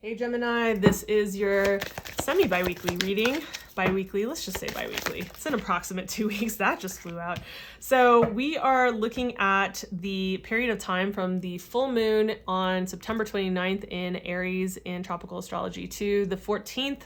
Hey Gemini, this is your semi-biweekly reading. Biweekly, let's just say biweekly. It's an approximate 2 weeks, that just flew out. So we are looking at the period of time from the full moon on September 29th in Aries in tropical astrology to the 14th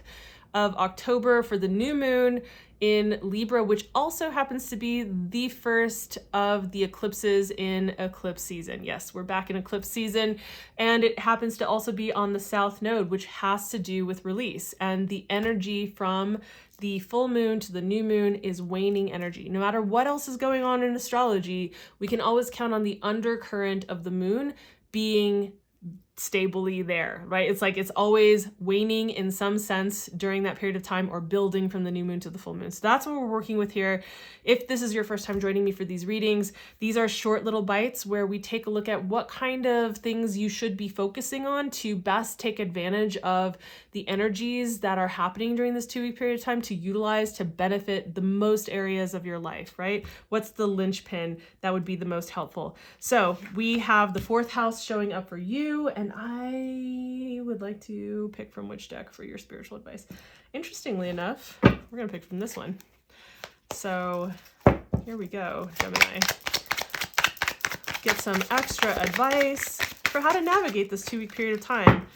of October for the new moon in Libra, which also happens to be the first of the eclipses in eclipse season. Yes, we're back in eclipse season, and it happens to also be on the south node, which has to do with release. And the energy from the full moon to the new moon is waning energy. No matter what else is going on in astrology, we can always count on the undercurrent of the moon being stably there, right? It's like it's always waning in some sense during that period of time or building from the new moon to the full moon. So that's what we're working with here. If this is your first time joining me for these readings, these are short little bites where we take a look at what kind of things you should be focusing on to best take advantage of the energies that are happening during this 2 week period of time to utilize to benefit the most areas of your life, right? What's the linchpin that would be the most helpful? So we have the fourth house showing up for you, and I would like to pick from which deck for your spiritual advice. Interestingly enough, we're going to pick from this one. So here we go, Gemini. Get some extra advice for how to navigate this 2 week period of time.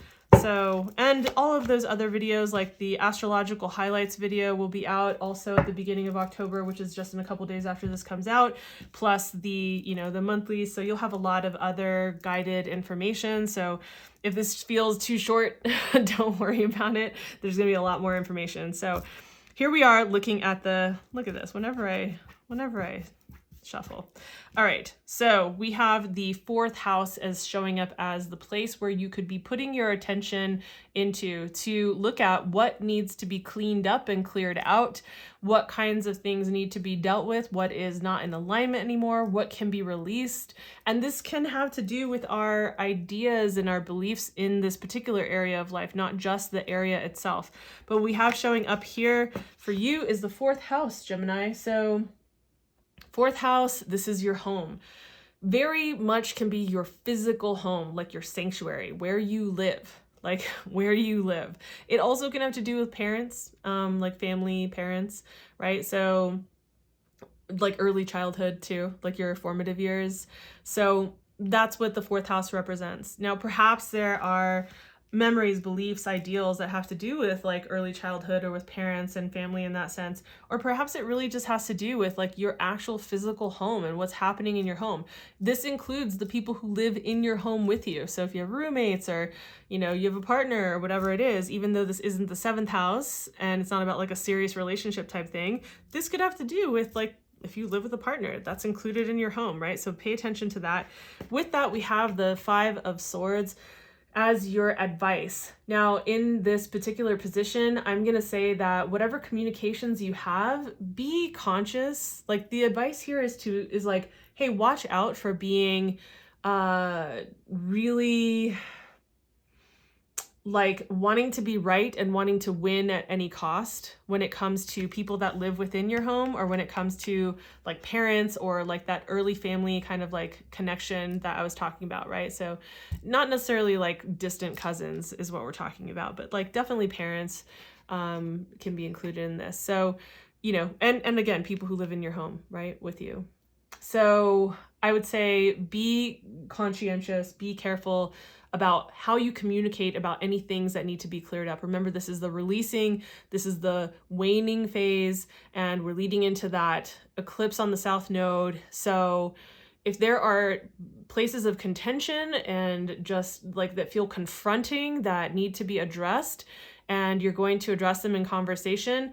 So, and all of those other videos, like the astrological highlights video, will be out also at the beginning of October, which is just in a couple days after this comes out, plus the, the monthlies. So you'll have a lot of other guided information. So if this feels too short, don't worry about it. There's going to be a lot more information. So here we are looking at look at this, whenever I shuffle. All right, so we have the fourth house as showing up as the place where you could be putting your attention into to look at what needs to be cleaned up and cleared out, what kinds of things need to be dealt with, what is not in alignment anymore, what can be released. And this can have to do with our ideas and our beliefs in this particular area of life, not just the area itself. But what we have showing up here for you is the fourth house, Gemini. So fourth house, this is your home. Very much can be your physical home, like your sanctuary, where you live, It also can have to do with parents, like family, parents, right? So like early childhood too, like your formative years. So that's what the fourth house represents. Now, perhaps there are memories, beliefs, ideals that have to do with like early childhood or with parents and family in that sense. Or perhaps it really just has to do with like your actual physical home and what's happening in your home. This includes the people who live in your home with you. So if you have roommates or, you have a partner or whatever it is, even though this isn't the seventh house and it's not about like a serious relationship type thing, this could have to do with like if you live with a partner, that's included in your home, right? So pay attention to that. With that, we have the Five of Swords as your advice. Now, in this particular position, I'm going to say that whatever communications you have, be conscious. Like the advice here is like, hey, watch out for being really like wanting to be right and wanting to win at any cost when it comes to people that live within your home, or when it comes to like parents or like that early family kind of like connection that I was talking about, right? So not necessarily like distant cousins is what we're talking about, but like definitely parents can be included in this. So, and again, people who live in your home, right, with you. So I would say be conscientious, be careful about how you communicate about any things that need to be cleared up. Remember, this is the releasing, this is the waning phase, and we're leading into that eclipse on the south node. So if there are places of contention and just like that feel confronting that need to be addressed, and you're going to address them in conversation,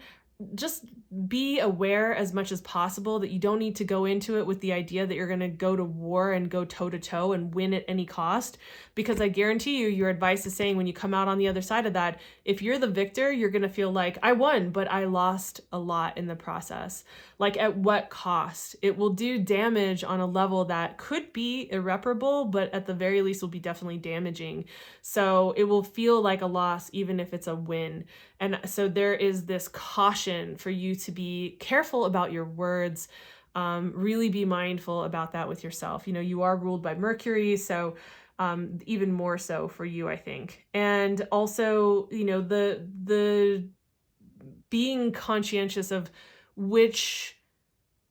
just be aware as much as possible that you don't need to go into it with the idea that you're going to go to war and go toe to toe and win at any cost. Because I guarantee you, your advice is saying when you come out on the other side of that, if you're the victor, you're going to feel like I won, but I lost a lot in the process. Like at what cost? It will do damage on a level that could be irreparable, but at the very least will be definitely damaging. So it will feel like a loss, even if it's a win. And so there is this caution for you to be careful about your words, really be mindful about that with yourself. You are ruled by Mercury, so even more so for you, I think. And also, you know, the being conscientious of which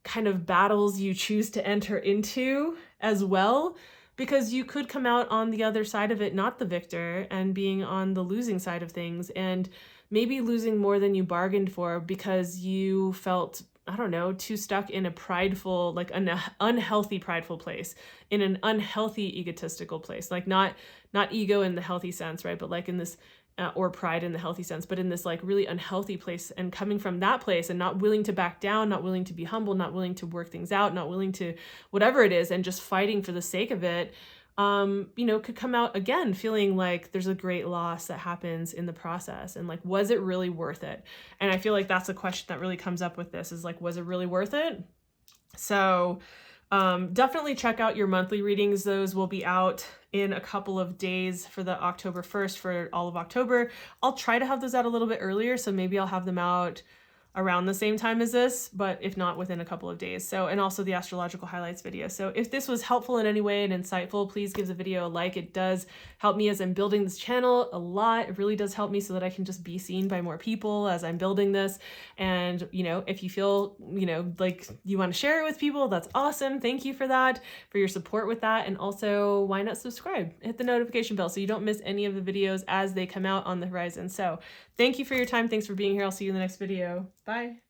kind of battles you choose to enter into as well, because you could come out on the other side of it, not the victor, and being on the losing side of things, and maybe losing more than you bargained for because you felt, I don't know, too stuck in a prideful, like an unhealthy prideful place, in an unhealthy egotistical place, like not ego in the healthy sense, right? But like in this, or pride in the healthy sense, but in this like really unhealthy place, and coming from that place and not willing to back down, not willing to be humble, not willing to work things out, not willing to whatever it is, and just fighting for the sake of it, you know, could come out again feeling like there's a great loss that happens in the process. And like, was it really worth it? And I feel like that's a question that really comes up with this, is like, was it really worth it? So definitely check out your monthly readings. Those will be out in a couple of days for the October 1st for all of October. I'll try to have those out a little bit earlier, so maybe I'll have them out around the same time as this, but if not, within a couple of days. So, and also the astrological highlights video. So if this was helpful in any way and insightful, please give the video a like. It does help me as I'm building this channel a lot. It really does help me so that I can just be seen by more people as I'm building this. And, you know, if you feel, you know, like you want to share it with people, that's awesome. Thank you for that, for your support with that. And also, why not subscribe? Hit the notification bell so you don't miss any of the videos as they come out on the horizon. So thank you for your time. Thanks for being here. I'll see you in the next video. Bye.